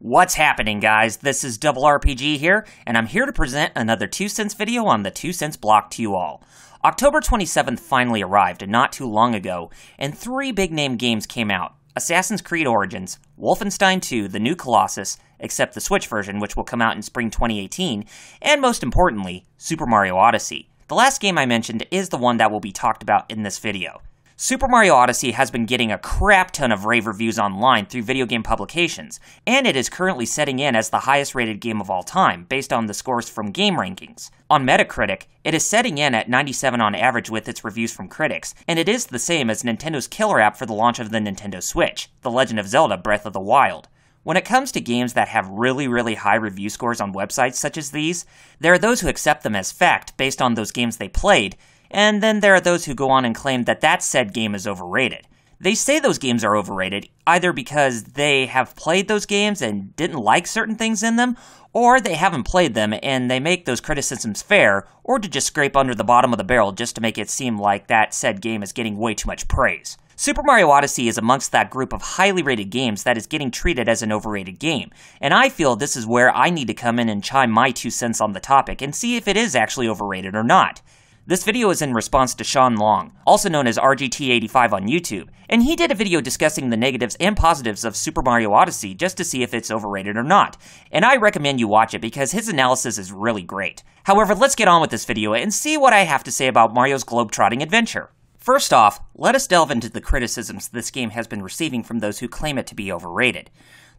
What's happening, guys? This is Double RPG here, and I'm here to present another 2 cents video on the 2 cents block to you all. October 27th finally arrived, not too long ago, and 3 big-name games came out. Assassin's Creed Origins, Wolfenstein 2, The New Colossus, except the Switch version, which will come out in spring 2018, and most importantly, Super Mario Odyssey. The last game I mentioned is the one that will be talked about in this video. Super Mario Odyssey has been getting a crap ton of rave reviews online through video game publications, and it is currently setting in as the highest rated game of all time, based on the scores from game rankings. On Metacritic, it is setting in at 97 on average with its reviews from critics, and it is the same as Nintendo's killer app for the launch of the Nintendo Switch, The Legend of Zelda Breath of the Wild. When it comes to games that have really high review scores on websites such as these, there are those who accept them as fact based on those games they played, and then there are those who go on and claim that that said game is overrated. They say those games are overrated either because they have played those games and didn't like certain things in them, or they haven't played them and they make those criticisms fair, or to just scrape under the bottom of the barrel just to make it seem like that said game is getting way too much praise. Super Mario Odyssey is amongst that group of highly rated games that is getting treated as an overrated game, and I feel this is where I need to come in and chime my 2 cents on the topic and see if it is actually overrated or not. This video is in response to Sean Long, also known as RGT85 on YouTube, and he did a video discussing the negatives and positives of Super Mario Odyssey just to see if it's overrated or not, and I recommend you watch it because his analysis is really great. However, let's get on with this video and see what I have to say about Mario's globe-trotting adventure. First off, let us delve into the criticisms this game has been receiving from those who claim it to be overrated.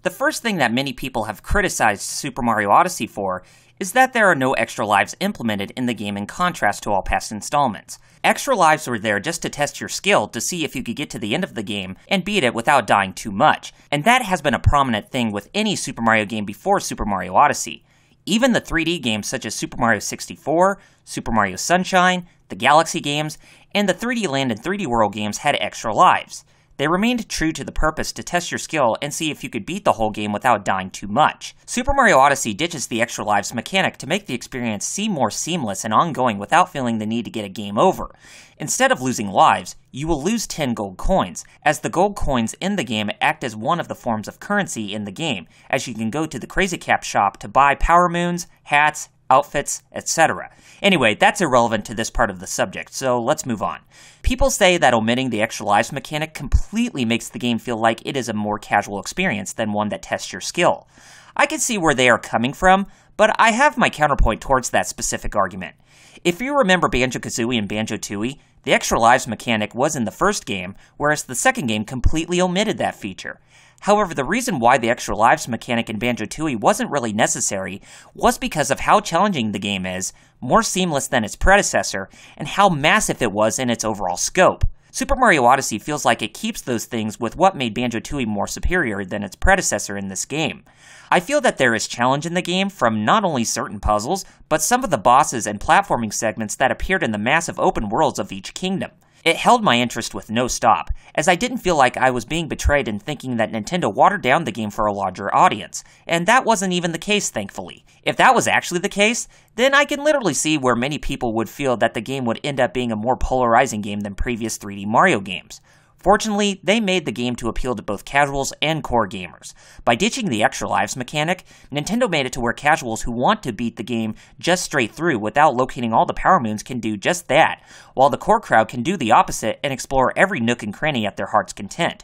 The first thing that many people have criticized Super Mario Odyssey for is that there are no extra lives implemented in the game in contrast to all past installments. Extra lives were there just to test your skill to see if you could get to the end of the game and beat it without dying too much, and that has been a prominent thing with any Super Mario game before Super Mario Odyssey. Even the 3D games such as Super Mario 64, Super Mario Sunshine, the Galaxy games, and the 3D Land and 3D World games had extra lives. They remained true to the purpose to test your skill and see if you could beat the whole game without dying too much. Super Mario Odyssey ditches the extra lives mechanic to make the experience seem more seamless and ongoing without feeling the need to get a game over. Instead of losing lives, you will lose 10 gold coins, as the gold coins in the game act as one of the forms of currency in the game, as you can go to the Crazy Cap shop to buy power moons, hats, outfits, etc. Anyway, that's irrelevant to this part of the subject, so let's move on. People say that omitting the extra lives mechanic completely makes the game feel like it is a more casual experience than one that tests your skill. I can see where they are coming from, but I have my counterpoint towards that specific argument. If you remember Banjo-Kazooie and Banjo-Tooie, the extra lives mechanic was in the first game, whereas the second game completely omitted that feature. However, the reason why the extra lives mechanic in Banjo-Tooie wasn't really necessary was because of how challenging the game is, more seamless than its predecessor, and how massive it was in its overall scope. Super Mario Odyssey feels like it keeps those things with what made Banjo-Tooie more superior than its predecessor in this game. I feel that there is challenge in the game from not only certain puzzles, but some of the bosses and platforming segments that appeared in the massive open worlds of each kingdom. It held my interest with no stop, as I didn't feel like I was being betrayed in thinking that Nintendo watered down the game for a larger audience, and that wasn't even the case, thankfully. If that was actually the case, then I can literally see where many people would feel that the game would end up being a more polarizing game than previous 3D Mario games. Fortunately, they made the game to appeal to both casuals and core gamers. By ditching the extra lives mechanic, Nintendo made it to where casuals who want to beat the game just straight through without locating all the power moons can do just that, while the core crowd can do the opposite and explore every nook and cranny at their heart's content.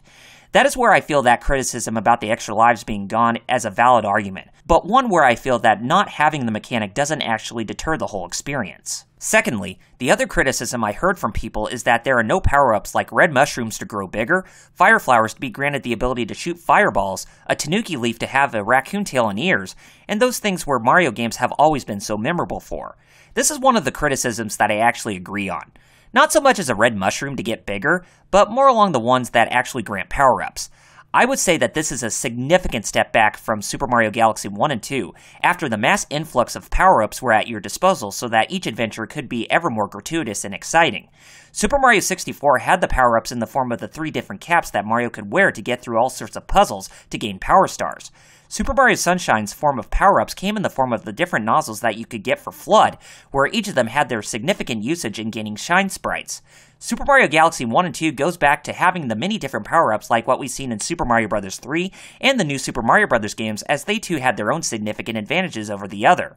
That is where I feel that criticism about the extra lives being gone as a valid argument, but one where I feel that not having the mechanic doesn't actually deter the whole experience. Secondly, the other criticism I heard from people is that there are no power-ups like red mushrooms to grow bigger, fire flowers to be granted the ability to shoot fireballs, a tanuki leaf to have a raccoon tail and ears, and those things where Mario games have always been so memorable for. This is one of the criticisms that I actually agree on. Not so much as a red mushroom to get bigger, but more along the ones that actually grant power-ups. I would say that this is a significant step back from Super Mario Galaxy 1 and 2, after the mass influx of power-ups were at your disposal so that each adventure could be ever more gratuitous and exciting. Super Mario 64 had the power-ups in the form of the 3 different caps that Mario could wear to get through all sorts of puzzles to gain power stars. Super Mario Sunshine's form of power-ups came in the form of the different nozzles that you could get for Flood, where each of them had their significant usage in gaining shine sprites. Super Mario Galaxy 1 and 2 goes back to having the many different power-ups like what we've seen in Super Mario Bros. 3 and the new Super Mario Bros. Games, as they too had their own significant advantages over the other.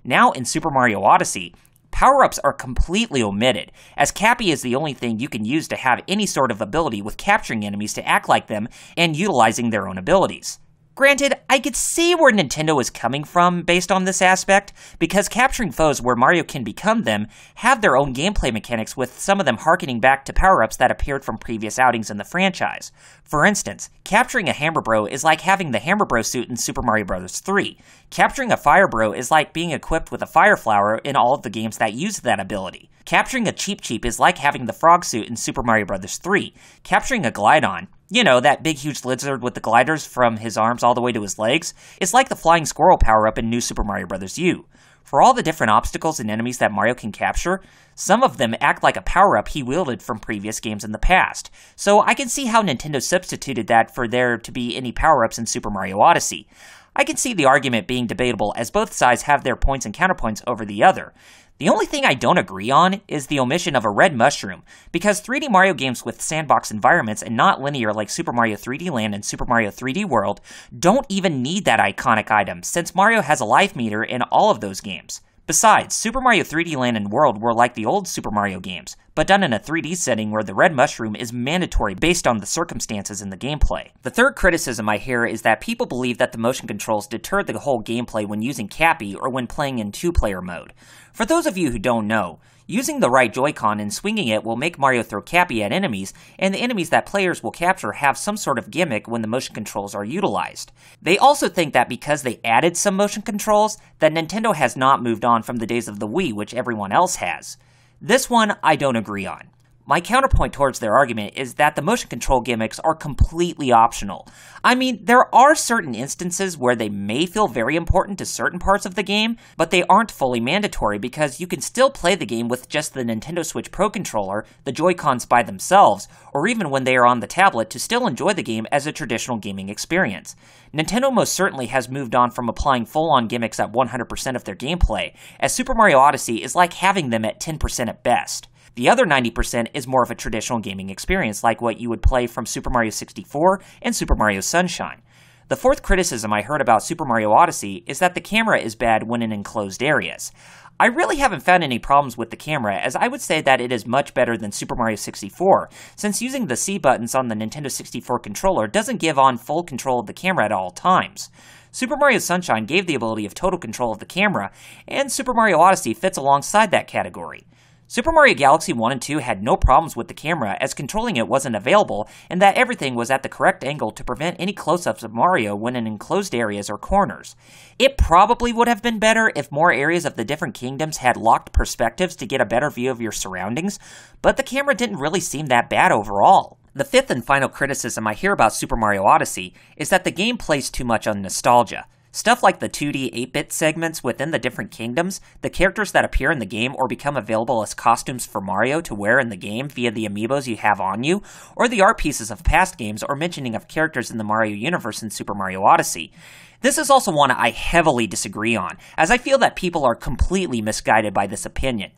Now in Super Mario Odyssey, power-ups are completely omitted, as Cappy is the only thing you can use to have any sort of ability with capturing enemies to act like them and utilizing their own abilities. Granted, I could see where Nintendo is coming from based on this aspect, because capturing foes where Mario can become them have their own gameplay mechanics, with some of them harkening back to power-ups that appeared from previous outings in the franchise. For instance, capturing a Hammer Bro is like having the Hammer Bro suit in Super Mario Bros. 3. Capturing a Fire Bro is like being equipped with a Fire Flower in all of the games that use that ability. Capturing a Cheep Cheep is like having the Frog suit in Super Mario Bros. 3. Capturing a Glydon, you know, that big huge lizard with the gliders from his arms all the way to his legs, is like the Flying Squirrel power-up in New Super Mario Bros. U. For all the different obstacles and enemies that Mario can capture, some of them act like a power-up he wielded from previous games in the past, so I can see how Nintendo substituted that for there to be any power-ups in Super Mario Odyssey. I can see the argument being debatable, as both sides have their points and counterpoints over the other. The only thing I don't agree on is the omission of a red mushroom, because 3D Mario games with sandbox environments and not linear like Super Mario 3D Land and Super Mario 3D World don't even need that iconic item, since Mario has a life meter in all of those games. Besides, Super Mario 3D Land and World were like the old Super Mario games, but done in a 3D setting where the red mushroom is mandatory based on the circumstances in the gameplay. The third criticism I hear is that people believe that the motion controls deter the whole gameplay when using Cappy or when playing in 2-player mode. For those of you who don't know, using the right Joy-Con and swinging it will make Mario throw Cappy at enemies, and the enemies that players will capture have some sort of gimmick when the motion controls are utilized. They also think that because they added some motion controls, that Nintendo has not moved on from the days of the Wii, which everyone else has. This one I don't agree on. My counterpoint towards their argument is that the motion control gimmicks are completely optional. I mean, there are certain instances where they may feel very important to certain parts of the game, but they aren't fully mandatory because you can still play the game with just the Nintendo Switch Pro Controller, the Joy-Cons by themselves, or even when they are on the tablet to still enjoy the game as a traditional gaming experience. Nintendo most certainly has moved on from applying full-on gimmicks at 100% of their gameplay, as Super Mario Odyssey is like having them at 10% at best. The other 90% is more of a traditional gaming experience, like what you would play from Super Mario 64 and Super Mario Sunshine. The fourth criticism I heard about Super Mario Odyssey is that the camera is bad when in enclosed areas. I really haven't found any problems with the camera, as I would say that it is much better than Super Mario 64, since using the C buttons on the Nintendo 64 controller doesn't give on full control of the camera at all times. Super Mario Sunshine gave the ability of total control of the camera, and Super Mario Odyssey fits alongside that category. Super Mario Galaxy 1 and 2 had no problems with the camera, as controlling it wasn't available, and that everything was at the correct angle to prevent any close-ups of Mario when in enclosed areas or corners. It probably would have been better if more areas of the different kingdoms had locked perspectives to get a better view of your surroundings, but the camera didn't really seem that bad overall. The fifth and final criticism I hear about Super Mario Odyssey is that the game plays too much on nostalgia. Stuff like the 2D 8-bit segments within the different kingdoms, the characters that appear in the game or become available as costumes for Mario to wear in the game via the amiibos you have on you, or the art pieces of past games or mentioning of characters in the Mario universe in Super Mario Odyssey. This is also one I heavily disagree on, as I feel that people are completely misguided by this opinion.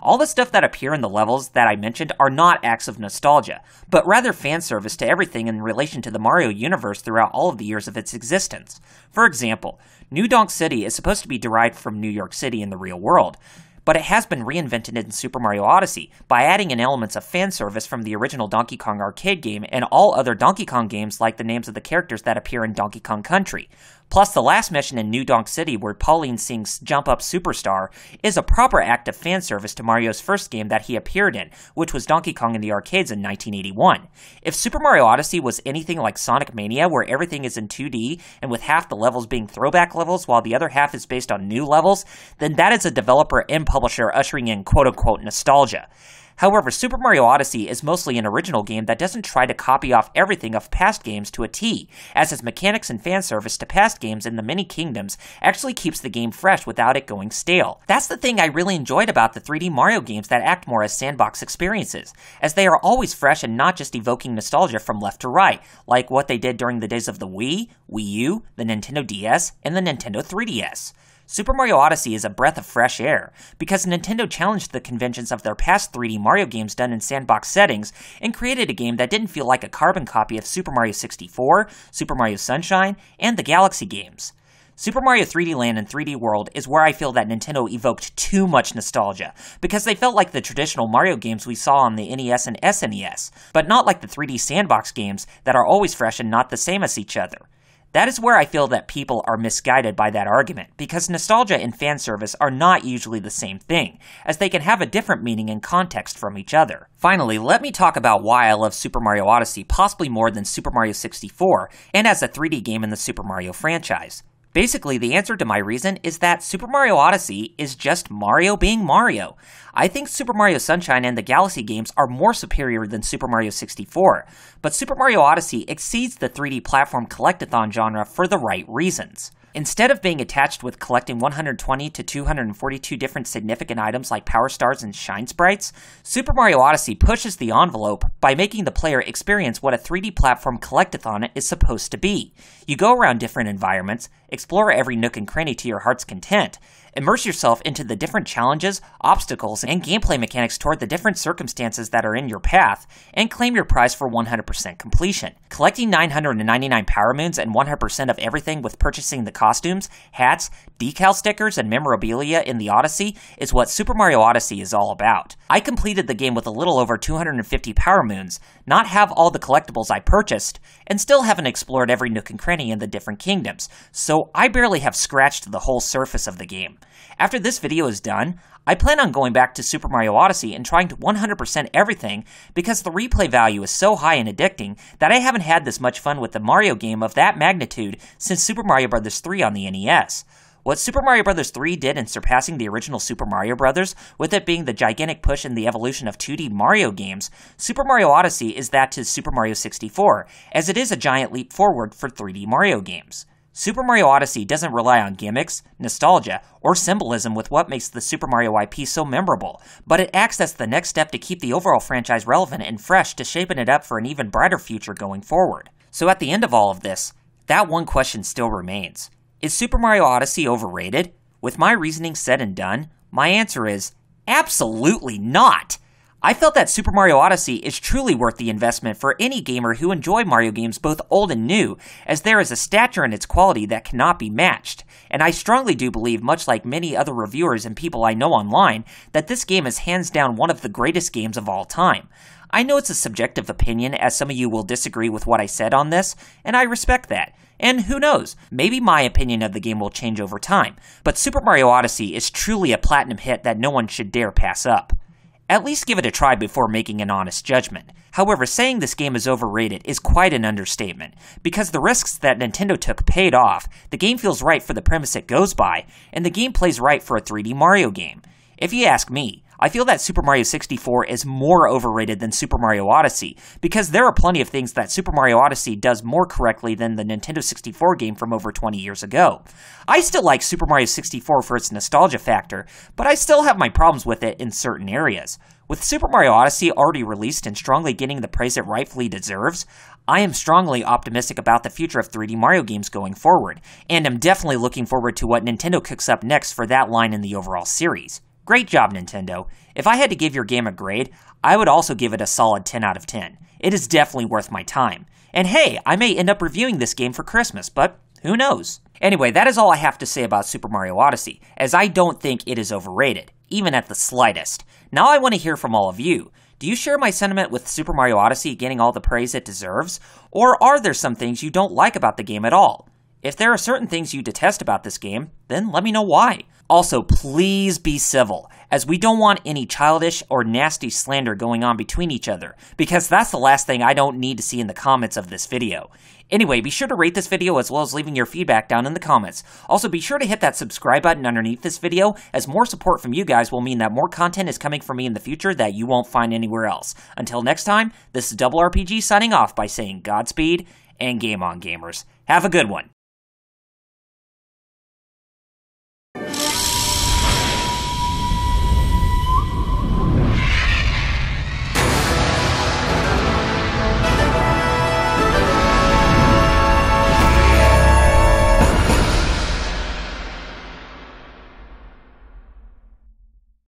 All the stuff that appear in the levels that I mentioned are not acts of nostalgia, but rather fan service to everything in relation to the Mario universe throughout all of the years of its existence. For example, New Donk City is supposed to be derived from New York City in the real world, but it has been reinvented in Super Mario Odyssey by adding in elements of fan service from the original Donkey Kong arcade game and all other Donkey Kong games, like the names of the characters that appear in Donkey Kong Country. Plus, the last mission in New Donk City, where Pauline sings Jump Up Superstar, is a proper act of fan service to Mario's first game that he appeared in, which was Donkey Kong in the arcades in 1981. If Super Mario Odyssey was anything like Sonic Mania, where everything is in 2D, and with half the levels being throwback levels while the other half is based on new levels, then that is a developer and publisher ushering in quote-unquote nostalgia. However, Super Mario Odyssey is mostly an original game that doesn't try to copy off everything of past games to a T, as its mechanics and fan service to past games in the many kingdoms actually keeps the game fresh without it going stale. That's the thing I really enjoyed about the 3D Mario games that act more as sandbox experiences, as they are always fresh and not just evoking nostalgia from left to right, like what they did during the days of the Wii, Wii U, the Nintendo DS, and the Nintendo 3DS. Super Mario Odyssey is a breath of fresh air, because Nintendo challenged the conventions of their past 3D Mario games done in sandbox settings, and created a game that didn't feel like a carbon copy of Super Mario 64, Super Mario Sunshine, and the Galaxy games. Super Mario 3D Land and 3D World is where I feel that Nintendo evoked too much nostalgia, because they felt like the traditional Mario games we saw on the NES and SNES, but not like the 3D sandbox games that are always fresh and not the same as each other. That is where I feel that people are misguided by that argument, because nostalgia and fan service are not usually the same thing, as they can have a different meaning and context from each other. Finally, let me talk about why I love Super Mario Odyssey possibly more than Super Mario 64, and as a 3D game in the Super Mario franchise. Basically, the answer to my reason is that Super Mario Odyssey is just Mario being Mario. I think Super Mario Sunshine and the Galaxy games are more superior than Super Mario 64, but Super Mario Odyssey exceeds the 3D platform collectathon genre for the right reasons. Instead of being attached with collecting 120 to 242 different significant items like Power Stars and Shine Sprites, Super Mario Odyssey pushes the envelope by making the player experience what a 3D platform collectathon is supposed to be. You go around different environments, explore every nook and cranny to your heart's content, immerse yourself into the different challenges, obstacles, and gameplay mechanics toward the different circumstances that are in your path, and claim your prize for 100% completion. Collecting 999 Power Moons and 100% of everything with purchasing the costumes, hats, decal stickers, and memorabilia in the Odyssey is what Super Mario Odyssey is all about. I completed the game with a little over 250 Power Moons, not have all the collectibles I purchased, and still haven't explored every nook and cranny in the different kingdoms, so I barely have scratched the whole surface of the game. After this video is done, I plan on going back to Super Mario Odyssey and trying to 100% everything because the replay value is so high and addicting that I haven't had this much fun with the Mario game of that magnitude since Super Mario Bros. 3 on the NES. What Super Mario Bros. 3 did in surpassing the original Super Mario Bros., with it being the gigantic push in the evolution of 2D Mario games, Super Mario Odyssey is that to Super Mario 64, as it is a giant leap forward for 3D Mario games. Super Mario Odyssey doesn't rely on gimmicks, nostalgia, or symbolism with what makes the Super Mario IP so memorable, but it acts as the next step to keep the overall franchise relevant and fresh to shaping it up for an even brighter future going forward. So at the end of all of this, that one question still remains. Is Super Mario Odyssey overrated? With my reasoning said and done, my answer is absolutely not! I felt that Super Mario Odyssey is truly worth the investment for any gamer who enjoy Mario games both old and new, as there is a stature in its quality that cannot be matched. And I strongly do believe, much like many other reviewers and people I know online, that this game is hands down one of the greatest games of all time. I know it's a subjective opinion, as some of you will disagree with what I said on this, and I respect that. And who knows, maybe my opinion of the game will change over time, but Super Mario Odyssey is truly a platinum hit that no one should dare pass up. At least give it a try before making an honest judgment. However, saying this game is overrated is quite an understatement, because the risks that Nintendo took paid off, the game feels right for the premise it goes by, and the game plays right for a 3D Mario game. If you ask me, I feel that Super Mario 64 is more overrated than Super Mario Odyssey, because there are plenty of things that Super Mario Odyssey does more correctly than the Nintendo 64 game from over 20 years ago. I still like Super Mario 64 for its nostalgia factor, but I still have my problems with it in certain areas. With Super Mario Odyssey already released and strongly getting the praise it rightfully deserves, I am strongly optimistic about the future of 3D Mario games going forward, and am definitely looking forward to what Nintendo cooks up next for that line in the overall series. Great job, Nintendo. If I had to give your game a grade, I would also give it a solid 10 out of 10. It is definitely worth my time. And hey, I may end up reviewing this game for Christmas, but who knows? Anyway, that is all I have to say about Super Mario Odyssey, as I don't think it is overrated, even at the slightest. Now I want to hear from all of you. Do you share my sentiment with Super Mario Odyssey getting all the praise it deserves? Or are there some things you don't like about the game at all? If there are certain things you detest about this game, then let me know why. Also, please be civil, as we don't want any childish or nasty slander going on between each other, because that's the last thing I don't need to see in the comments of this video. Anyway, be sure to rate this video as well as leaving your feedback down in the comments. Also, be sure to hit that subscribe button underneath this video, as more support from you guys will mean that more content is coming from me in the future that you won't find anywhere else. Until next time, this is Double RPG signing off by saying Godspeed and game on, gamers. Have a good one.